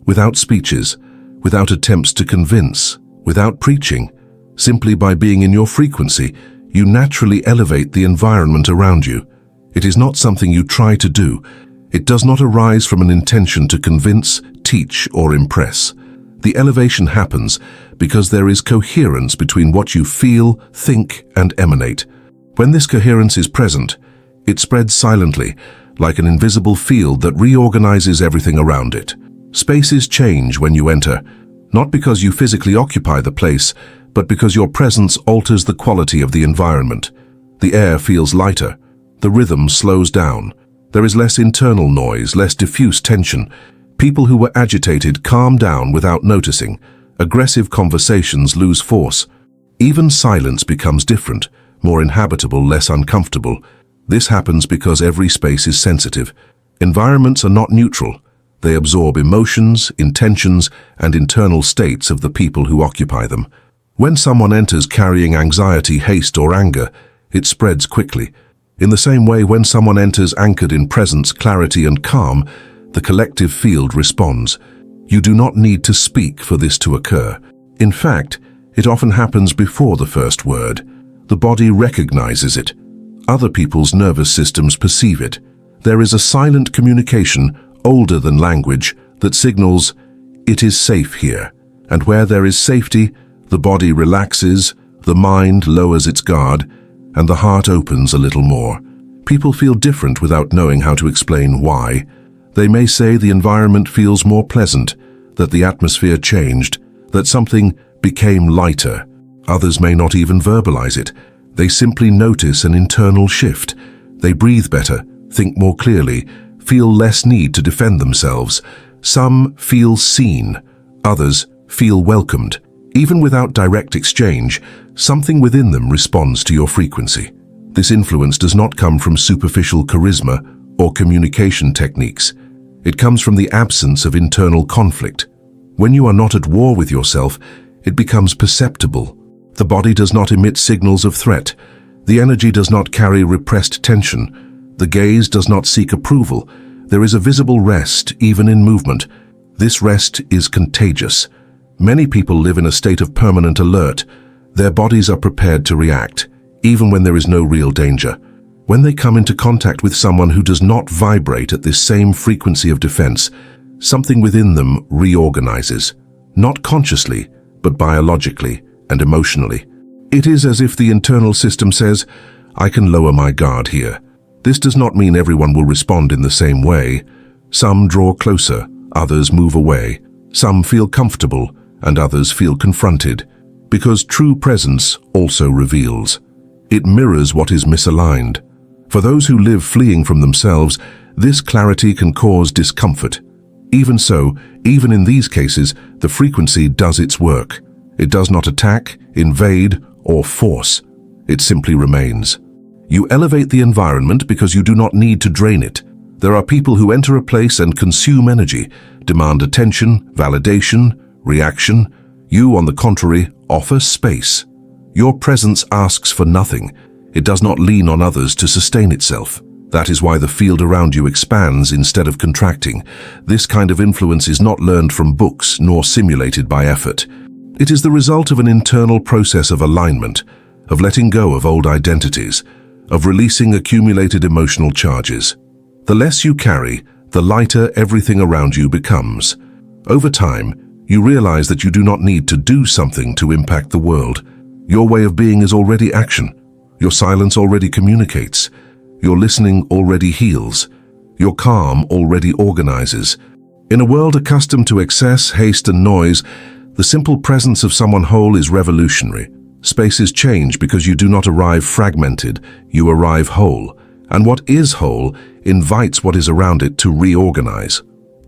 Without speeches, without attempts to convince, without preaching, simply by being in your frequency, you naturally elevate the environment around you. It is not something you try to do. It does not arise from an intention to convince, teach, or impress. The elevation happens because there is coherence between what you feel, think, and emanate. When this coherence is present, it spreads silently, like an invisible field that reorganizes everything around it. Spaces change when you enter, not because you physically occupy the place, but because your presence alters the quality of the environment. The air feels lighter, the rhythm slows down, there is less internal noise, less diffuse tension. People who were agitated calm down without noticing. Aggressive conversations lose force. Even silence becomes different, more inhabitable, less uncomfortable. This happens because every space is sensitive. Environments are not neutral. They absorb emotions, intentions, and internal states of the people who occupy them. When someone enters carrying anxiety, haste, or anger, it spreads quickly. In the same way, when someone enters anchored in presence, clarity, and calm, the collective field responds. You do not need to speak for this to occur. In fact, it often happens before the first word. The body recognizes it. Other people's nervous systems perceive it. There is a silent communication, older than language, that signals, it is safe here. And where there is safety, the body relaxes, the mind lowers its guard, and the heart opens a little more. People feel different without knowing how to explain why. They may say the environment feels more pleasant, that the atmosphere changed, that something became lighter. Others may not even verbalize it. They simply notice an internal shift. They breathe better, think more clearly, feel less need to defend themselves. Some feel seen, others feel welcomed. Even without direct exchange, something within them responds to your frequency. This influence does not come from superficial charisma or communication techniques. It comes from the absence of internal conflict. When you are not at war with yourself, it becomes perceptible. The body does not emit signals of threat. The energy does not carry repressed tension. The gaze does not seek approval. There is a visible rest, even in movement. This rest is contagious. Many people live in a state of permanent alert. Their bodies are prepared to react, even when there is no real danger. When they come into contact with someone who does not vibrate at this same frequency of defense, something within them reorganizes, not consciously, but biologically and emotionally. It is as if the internal system says, I can lower my guard here. This does not mean everyone will respond in the same way. Some draw closer, others move away. Some feel comfortable, and others feel confronted, because true presence also reveals. It mirrors what is misaligned. For those who live fleeing from themselves, this clarity can cause discomfort. Even so, even in these cases, the frequency does its work. It does not attack, invade, or force. It simply remains. You elevate the environment because you do not need to drain it. There are people who enter a place and consume energy, demand attention, validation, reaction. You, on the contrary, offer space. Your presence asks for nothing. It does not lean on others to sustain itself. That is why the field around you expands instead of contracting. This kind of influence is not learned from books nor simulated by effort. It is the result of an internal process of alignment, of letting go of old identities, of releasing accumulated emotional charges. The less you carry, the lighter everything around you becomes. Over time, you realize that you do not need to do something to impact the world. Your way of being is already action. Your silence already communicates. Your listening already heals. Your calm already organizes. In a world accustomed to excess, haste, and noise, the simple presence of someone whole is revolutionary. Spaces change because you do not arrive fragmented, you arrive whole. And what is whole invites what is around it to reorganize.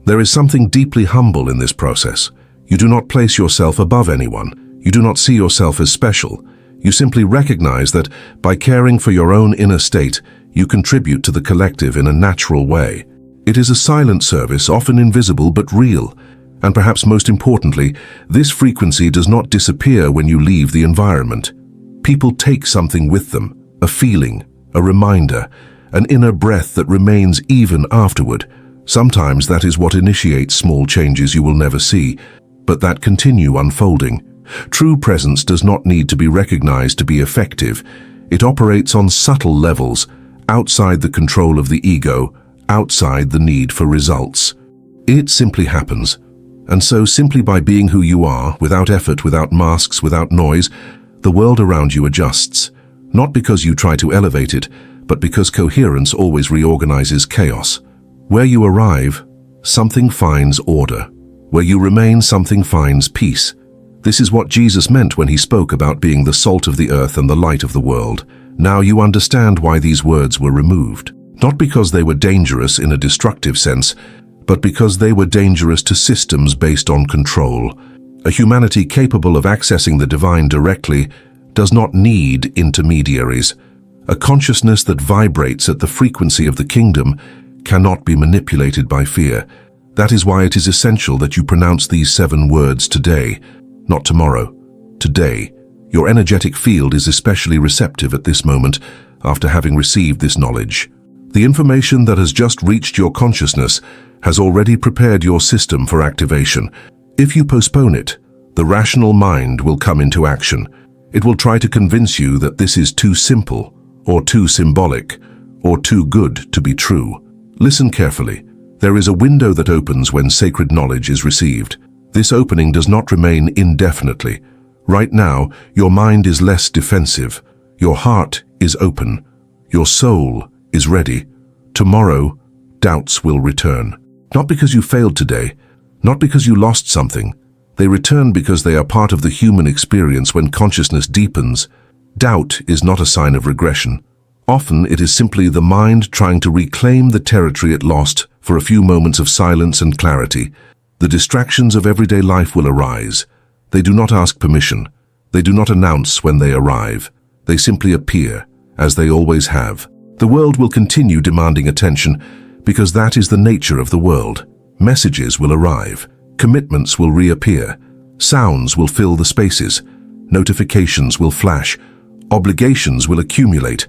There is something deeply humble in this process. You do not place yourself above anyone. You do not see yourself as special. You simply recognize that by caring for your own inner state, you contribute to the collective in a natural way. It is a silent service, often invisible but real. And perhaps most importantly, this frequency does not disappear when you leave the environment. People take something with them, a feeling, a reminder, an inner breath that remains even afterward. Sometimes that is what initiates small changes you will never see, but that continue unfolding. True presence does not need to be recognized to be effective. It operates on subtle levels, outside the control of the ego, outside the need for results. It simply happens. And so simply by being who you are, without effort, without masks, without noise, the world around you adjusts. Not because you try to elevate it, but because coherence always reorganizes chaos. Where you arrive, something finds order. Where you remain, something finds peace. This is what Jesus meant when he spoke about being the salt of the earth and the light of the world. Now you understand why these words were removed. Not because they were dangerous in a destructive sense, but because they were dangerous to systems based on control. A humanity capable of accessing the divine directly does not need intermediaries. A consciousness that vibrates at the frequency of the kingdom cannot be manipulated by fear. That is why it is essential that you pronounce these 7 words today, not tomorrow. Today. Your energetic field is especially receptive at this moment after having received this knowledge. The information that has just reached your consciousness has already prepared your system for activation. If you postpone it, the rational mind will come into action. It will try to convince you that this is too simple, or too symbolic, or too good to be true. Listen carefully. There is a window that opens when sacred knowledge is received. This opening does not remain indefinitely. Right now, your mind is less defensive. Your heart is open. Your soul is ready. Tomorrow, doubts will return. Not because you failed today, not because you lost something. They return because they are part of the human experience when consciousness deepens. Doubt is not a sign of regression. Often it is simply the mind trying to reclaim the territory it lost for a few moments of silence and clarity. The distractions of everyday life will arise. They do not ask permission. They do not announce when they arrive. They simply appear, as they always have. The world will continue demanding attention because that is the nature of the world. Messages will arrive. Commitments will reappear. Sounds will fill the spaces. Notifications will flash. Obligations will accumulate.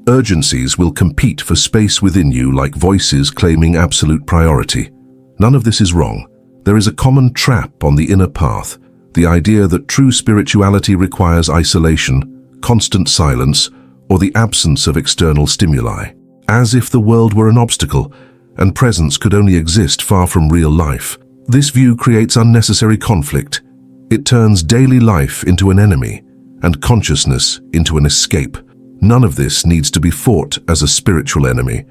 Urgencies will compete for space within you like voices claiming absolute priority. None of this is wrong. There is a common trap on the inner path. The idea that true spirituality requires isolation, constant silence, or the absence of external stimuli. As if the world were an obstacle, and presence could only exist far from real life. This view creates unnecessary conflict. It turns daily life into an enemy, and consciousness into an escape. None of this needs to be fought as a spiritual enemy.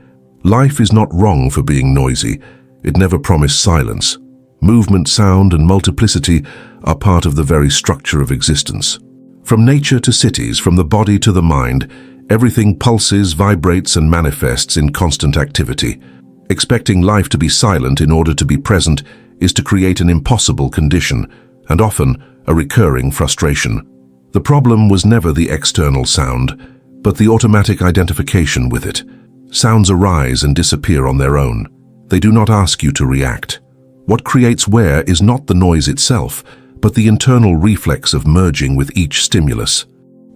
Life is not wrong for being noisy. It never promised silence. Movement, sound, and multiplicity are part of the very structure of existence. From nature to cities, from the body to the mind, everything pulses, vibrates, and manifests in constant activity. Expecting life to be silent in order to be present is to create an impossible condition, and often a recurring frustration. The problem was never the external sound, but the automatic identification with it. Sounds arise and disappear on their own. They do not ask you to react. What creates where is not the noise itself, but the internal reflex of merging with each stimulus.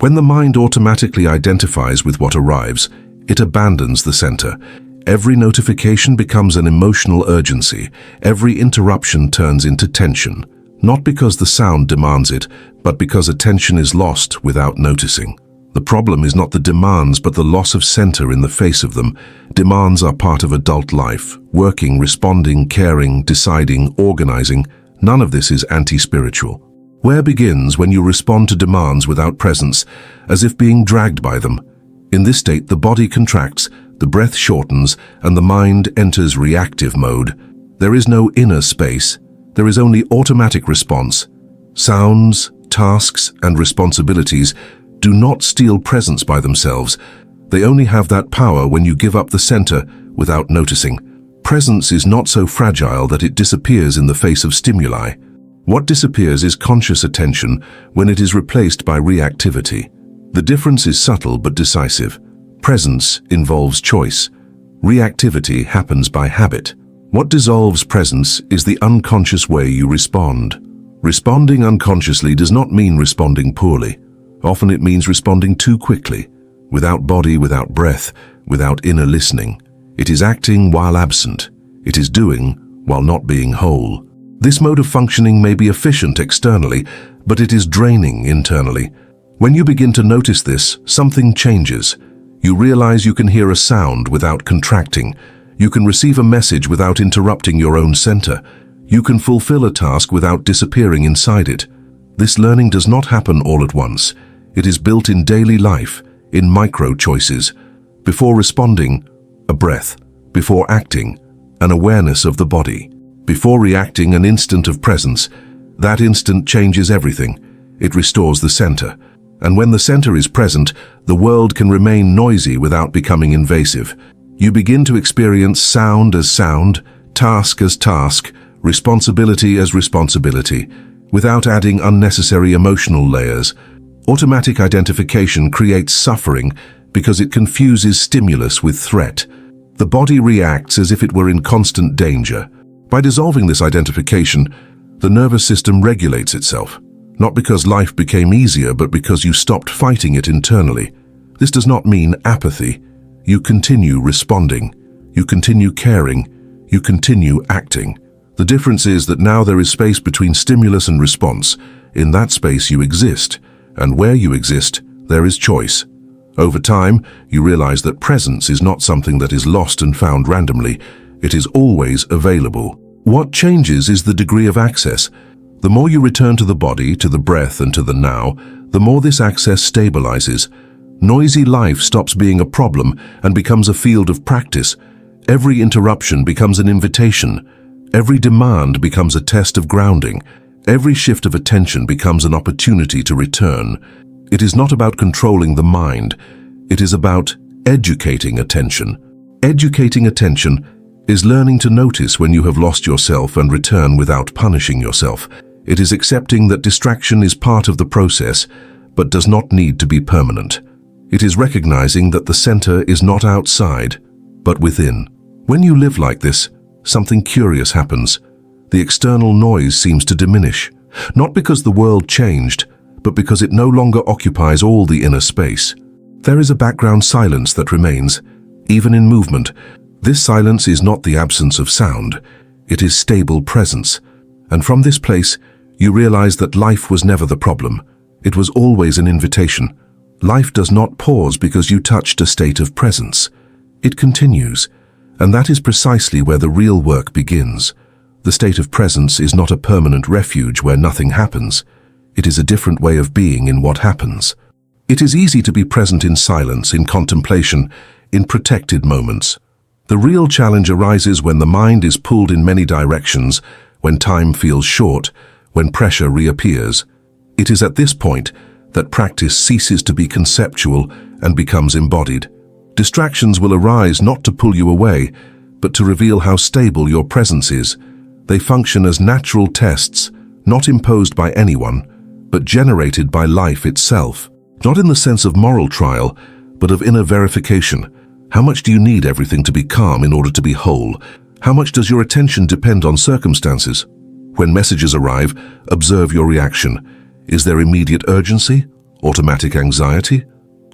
When the mind automatically identifies with what arrives, it abandons the center. Every notification becomes an emotional urgency. Every interruption turns into tension. Not because the sound demands it, but because attention is lost without noticing. The problem is not the demands, but the loss of center in the face of them. Demands are part of adult life. Working, responding, caring, deciding, organizing. None of this is anti-spiritual. Where begins when you respond to demands without presence, as if being dragged by them. In this state, the body contracts, the breath shortens, and the mind enters reactive mode. There is no inner space. There is only automatic response. Sounds, tasks, and responsibilities do not steal presence by themselves. They only have that power when you give up the center without noticing. Presence is not so fragile that it disappears in the face of stimuli. What disappears is conscious attention when it is replaced by reactivity. The difference is subtle but decisive. Presence involves choice. Reactivity happens by habit. What dissolves presence is the unconscious way you respond. Responding unconsciously does not mean responding poorly. Often it means responding too quickly, without body, without breath, without inner listening. It is acting while absent. It is doing while not being whole. This mode of functioning may be efficient externally, but it is draining internally. When you begin to notice this, something changes. You realize you can hear a sound without contracting. You can receive a message without interrupting your own center. You can fulfill a task without disappearing inside it. This learning does not happen all at once. It is built in daily life, in micro-choices. Before responding, a breath. Before acting, an awareness of the body. Before reacting, an instant of presence. That instant changes everything. It restores the center. And when the center is present, the world can remain noisy without becoming invasive. You begin to experience sound as sound, task as task, responsibility as responsibility, without adding unnecessary emotional layers. Automatic identification creates suffering because it confuses stimulus with threat. The body reacts as if it were in constant danger. By dissolving this identification, the nervous system regulates itself, not because life became easier, but because you stopped fighting it internally. This does not mean apathy. You continue responding. You continue caring. You continue acting. The difference is that now there is space between stimulus and response. In that space you exist, and where you exist, there is choice. Over time, you realize that presence is not something that is lost and found randomly. It is always available. What changes is the degree of access. The more you return to the body, to the breath, and to the now, the more this access stabilizes. Noisy life stops being a problem and becomes a field of practice. Every interruption becomes an invitation. Every demand becomes a test of grounding. Every shift of attention becomes an opportunity to return. It is not about controlling the mind. It is about educating attention. Educating attention is learning to notice when you have lost yourself and return without punishing yourself. It is accepting that distraction is part of the process, but does not need to be permanent. It is recognizing that the center is not outside, but within. When you live like this, something curious happens. The external noise seems to diminish, not because the world changed, but because it no longer occupies all the inner space. There is a background silence that remains, even in movement. This silence is not the absence of sound, it is stable presence. And from this place, you realize that life was never the problem. It was always an invitation. Life does not pause because you touched a state of presence. It continues, and that is precisely where the real work begins. The state of presence is not a permanent refuge where nothing happens. It is a different way of being in what happens. It is easy to be present in silence, in contemplation, in protected moments. The real challenge arises when the mind is pulled in many directions, when time feels short, when pressure reappears. It is at this point that practice ceases to be conceptual and becomes embodied. Distractions will arise not to pull you away, but to reveal how stable your presence is. They function as natural tests, not imposed by anyone, but generated by life itself. Not in the sense of moral trial, but of inner verification. How much do you need everything to be calm in order to be whole? How much does your attention depend on circumstances? When messages arrive, observe your reaction. Is there immediate urgency, automatic anxiety,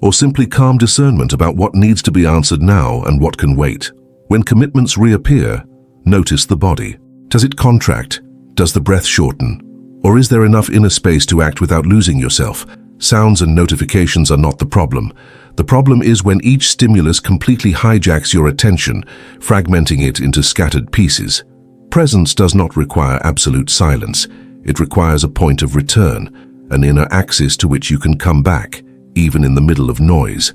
or simply calm discernment about what needs to be answered now and what can wait? When commitments reappear, notice the body. Does it contract? Does the breath shorten? Or is there enough inner space to act without losing yourself? Sounds and notifications are not the problem. The problem is when each stimulus completely hijacks your attention, fragmenting it into scattered pieces. Presence does not require absolute silence. It requires a point of return, an inner axis to which you can come back, even in the middle of noise.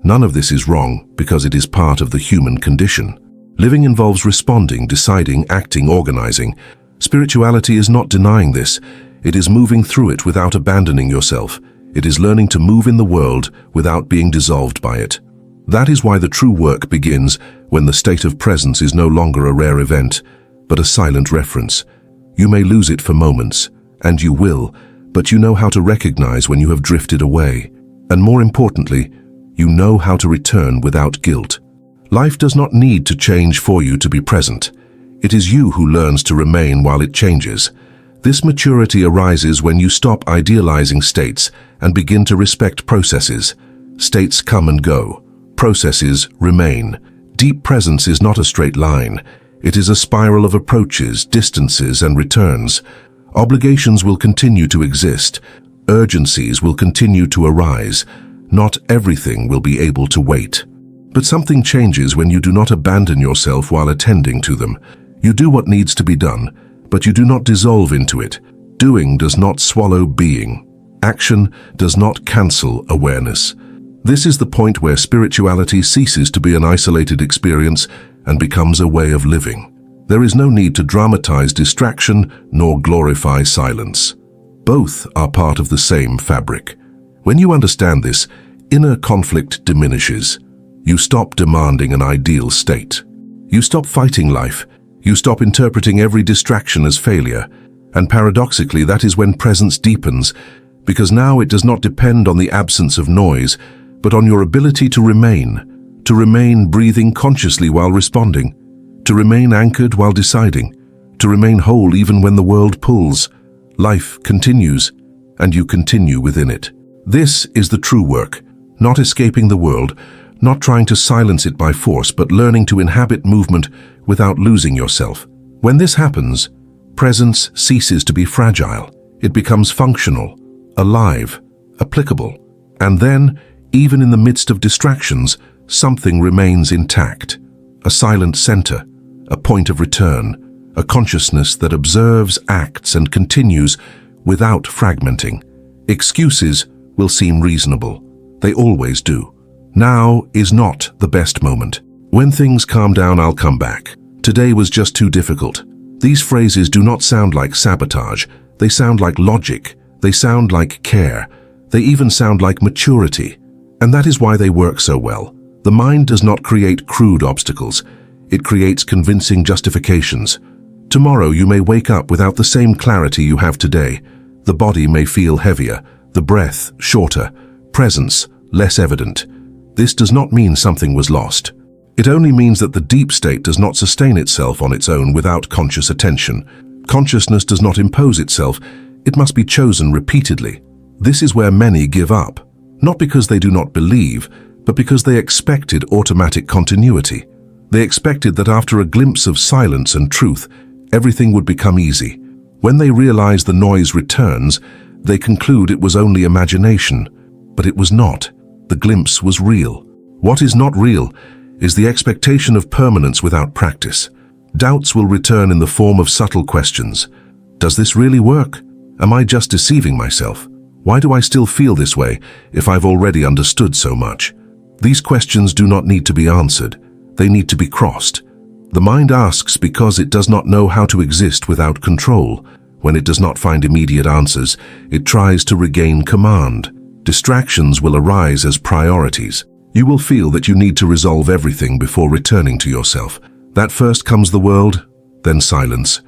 None of this is wrong because it is part of the human condition. Living involves responding, deciding, acting, organizing. Spirituality is not denying this. It is moving through it without abandoning yourself. It is learning to move in the world without being dissolved by it. That is why the true work begins when the state of presence is no longer a rare event, but a silent reference. You may lose it for moments, and you will, but you know how to recognize when you have drifted away. And more importantly, you know how to return without guilt. Life does not need to change for you to be present. It is you who learns to remain while it changes. This maturity arises when you stop idealizing states and begin to respect processes. States come and go. Processes remain. Deep presence is not a straight line. It is a spiral of approaches, distances, and returns. Obligations will continue to exist. Urgencies will continue to arise. Not everything will be able to wait. But something changes when you do not abandon yourself while attending to them. You do what needs to be done, but you do not dissolve into it. Doing does not swallow being. Action does not cancel awareness. This is the point where spirituality ceases to be an isolated experience and becomes a way of living. There is no need to dramatize distraction nor glorify silence. Both are part of the same fabric. When you understand this, inner conflict diminishes. You stop demanding an ideal state. You stop fighting life. You stop interpreting every distraction as failure. And paradoxically, that is when presence deepens, because now it does not depend on the absence of noise, but on your ability to remain breathing consciously while responding, to remain anchored while deciding, to remain whole even when the world pulls. Life continues, and you continue within it. This is the true work, not escaping the world, not trying to silence it by force, but learning to inhabit movement without losing yourself. When this happens, presence ceases to be fragile. It becomes functional, alive, applicable. And then, even in the midst of distractions, something remains intact. A silent center, a point of return, a consciousness that observes, acts, and continues without fragmenting. Excuses will seem reasonable. They always do. Now is not the best moment. When things calm down, I'll come back. Today was just too difficult. These phrases do not sound like sabotage. They sound like logic. They sound like care. They even sound like maturity. And that is why they work so well. The mind does not create crude obstacles. It creates convincing justifications. Tomorrow you may wake up without the same clarity you have today. The body may feel heavier, the breath shorter, presence less evident. This does not mean something was lost. It only means that the deep state does not sustain itself on its own without conscious attention. Consciousness does not impose itself. It must be chosen repeatedly. This is where many give up, not because they do not believe, but because they expected automatic continuity. They expected that after a glimpse of silence and truth, everything would become easy. When they realize the noise returns, they conclude it was only imagination. But it was not. The glimpse was real. What is not real is the expectation of permanence without practice. Doubts will return in the form of subtle questions. Does this really work? Am I just deceiving myself? Why do I still feel this way if I've already understood so much? These questions do not need to be answered. They need to be crossed. The mind asks because it does not know how to exist without control. When it does not find immediate answers, it tries to regain command. Distractions will arise as priorities. You will feel that you need to resolve everything before returning to yourself. That first comes the world, then silence.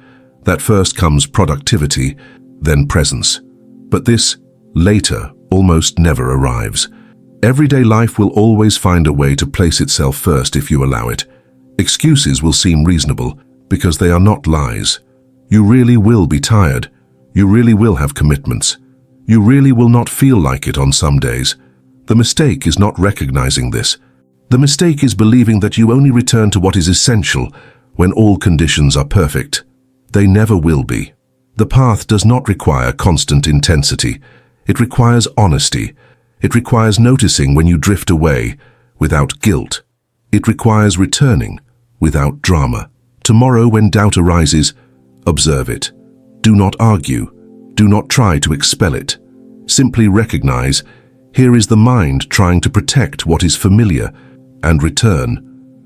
That first comes productivity, then presence. But this, later, almost never arrives. Everyday life will always find a way to place itself first if you allow it. Excuses will seem reasonable because they are not lies. You really will be tired. You really will have commitments. You really will not feel like it on some days. The mistake is not recognizing this. The mistake is believing that you only return to what is essential when all conditions are perfect. They never will be. The path does not require constant intensity. It requires honesty. It requires noticing when you drift away without guilt. It requires returning without drama. Tomorrow, when doubt arises, observe it. Do not argue. Do not try to expel it. Simply recognize, here is the mind trying to protect what is familiar, and return.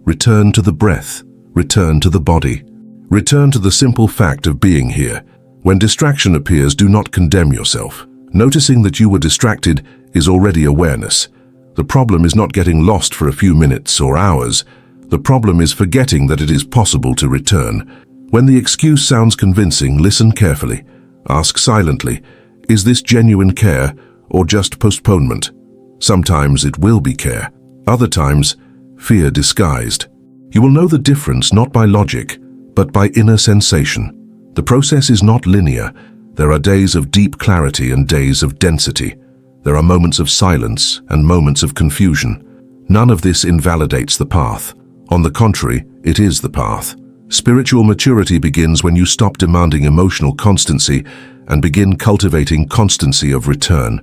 Return to the breath. Return to the body. Return to the simple fact of being here. When distraction appears, do not condemn yourself. Noticing that you were distracted is already awareness. The problem is not getting lost for a few minutes or hours. The problem is forgetting that it is possible to return. When the excuse sounds convincing, listen carefully. Ask silently, is this genuine care or just postponement? Sometimes it will be care. Other times, fear disguised. You will know the difference not by logic, but by inner sensation. The process is not linear. There are days of deep clarity and days of density. There are moments of silence and moments of confusion. None of this invalidates the path. On the contrary, it is the path. Spiritual maturity begins when you stop demanding emotional constancy and begin cultivating constancy of return.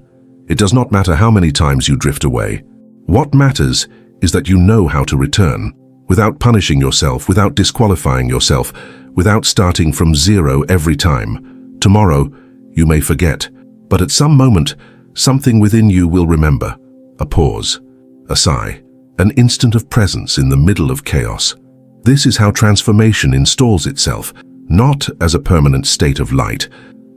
It does not matter how many times you drift away. What matters is that you know how to return, without punishing yourself, without disqualifying yourself, without starting from zero every time. Tomorrow, you may forget, but at some moment, something within you will remember. A pause, a sigh, an instant of presence in the middle of chaos. This is how transformation installs itself, not as a permanent state of light,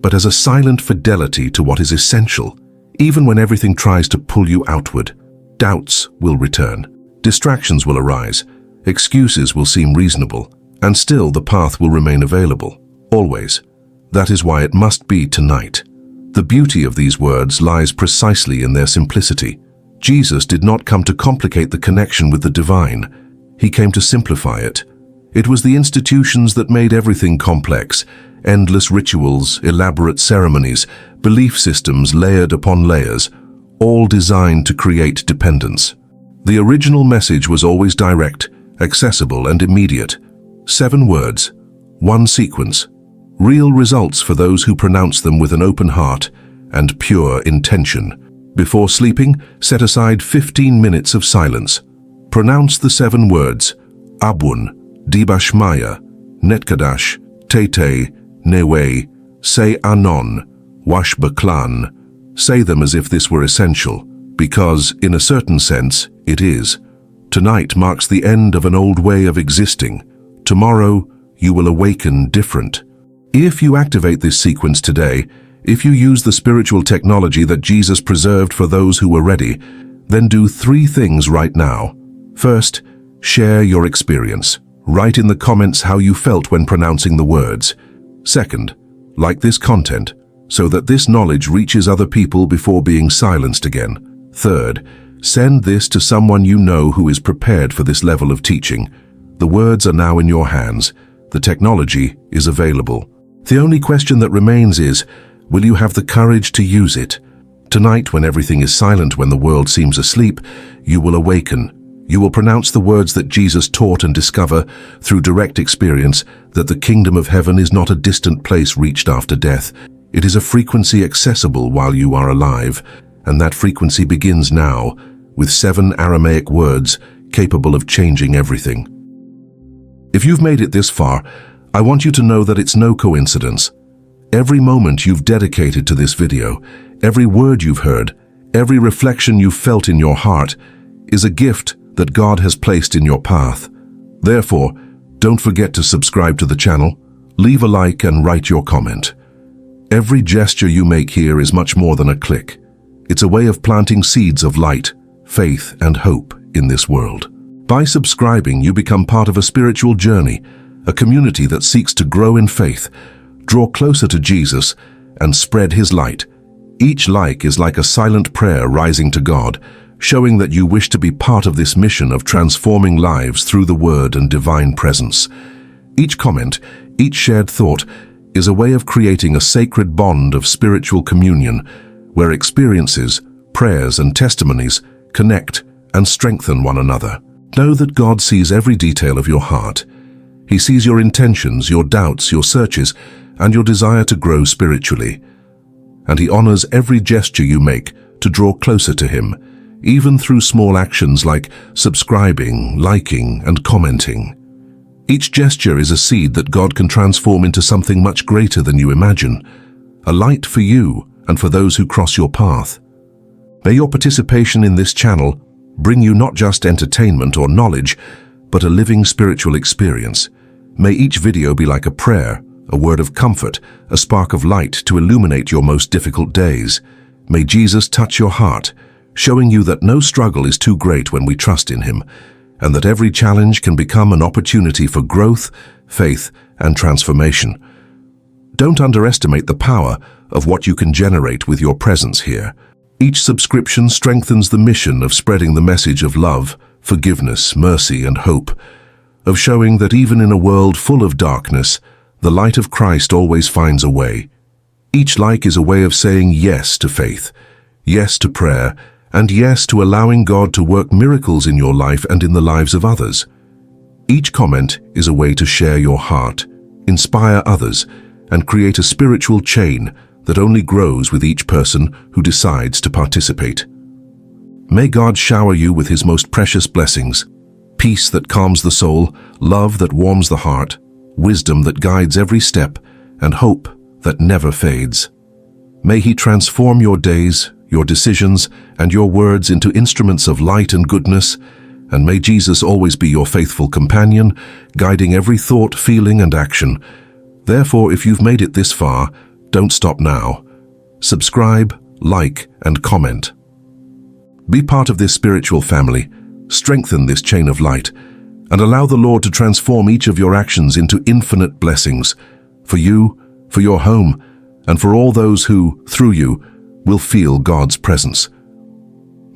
but as a silent fidelity to what is essential. Even when everything tries to pull you outward, doubts will return, distractions will arise, excuses will seem reasonable, and still the path will remain available, always. That is why it must be tonight. The beauty of these words lies precisely in their simplicity. Jesus did not come to complicate the connection with the divine. He came to simplify it. It was the institutions that made everything complex, endless rituals, elaborate ceremonies, belief systems layered upon layers, all designed to create dependence. The original message was always direct, accessible, and immediate. 7 words, 1 sequence, real results for those who pronounce them with an open heart and pure intention. Before sleeping, set aside 15 minutes of silence. Pronounce the 7 words, Abun, Dibashmaya, Netkadash, Tete, Newe, Say Anon, Washbaklan. Say them as if this were essential, because, in a certain sense, it is. Tonight marks the end of an old way of existing. Tomorrow, you will awaken different. If you activate this sequence today, if you use the spiritual technology that Jesus preserved for those who were ready, then do 3 things right now. First, share your experience. Write in the comments how you felt when pronouncing the words. Second, like this content, so that this knowledge reaches other people before being silenced again. Third, send this to someone you know who is prepared for this level of teaching. The words are now in your hands. The technology is available. The only question that remains is, will you have the courage to use it? Tonight, when everything is silent, when the world seems asleep, you will awaken. You will pronounce the words that Jesus taught and discover, through direct experience, that the kingdom of heaven is not a distant place reached after death. It is a frequency accessible while you are alive, and that frequency begins now, with 7 Aramaic words capable of changing everything. If you've made it this far, I want you to know that it's no coincidence. Every moment you've dedicated to this video, every word you've heard, every reflection you've felt in your heart, is a gift that God has placed in your path. Therefore, don't forget to subscribe to the channel, leave a like and write your comment. Every gesture you make here is much more than a click. It's a way of planting seeds of light, faith, and hope in this world. By subscribing, you become part of a spiritual journey, a community that seeks to grow in faith, draw closer to Jesus, and spread His light. Each like is like a silent prayer rising to God, showing that you wish to be part of this mission of transforming lives through the Word and divine presence. Each comment, each shared thought, is a way of creating a sacred bond of spiritual communion, where experiences, prayers, and testimonies connect and strengthen one another. Know that God sees every detail of your heart. He sees your intentions, your doubts, your searches, and your desire to grow spiritually. And He honors every gesture you make to draw closer to Him, even through small actions like subscribing, liking, and commenting. Each gesture is a seed that God can transform into something much greater than you imagine, a light for you and for those who cross your path. May your participation in this channel bring you not just entertainment or knowledge, but a living spiritual experience. May each video be like a prayer, a word of comfort, a spark of light to illuminate your most difficult days. May Jesus touch your heart, showing you that no struggle is too great when we trust in Him, and that every challenge can become an opportunity for growth, faith, and transformation. Don't underestimate the power of what you can generate with your presence here. Each subscription strengthens the mission of spreading the message of love, forgiveness, mercy, and hope, of showing that even in a world full of darkness, the light of Christ always finds a way. Each like is a way of saying yes to faith, yes to prayer, and yes to allowing God to work miracles in your life and in the lives of others. Each comment is a way to share your heart, inspire others, and create a spiritual chain that only grows with each person who decides to participate. May God shower you with His most precious blessings, peace that calms the soul, love that warms the heart, wisdom that guides every step, and hope that never fades. May He transform your days, your decisions, and your words into instruments of light and goodness, and may Jesus always be your faithful companion, guiding every thought, feeling, and action. Therefore, if you've made it this far, don't stop now. Subscribe, like, and comment. Be part of this spiritual family, strengthen this chain of light, and allow the Lord to transform each of your actions into infinite blessings for you, for your home, and for all those who, through you, will feel God's presence.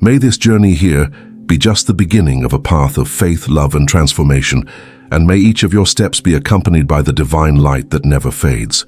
May this journey here be just the beginning of a path of faith, love, and transformation, and may each of your steps be accompanied by the divine light that never fades.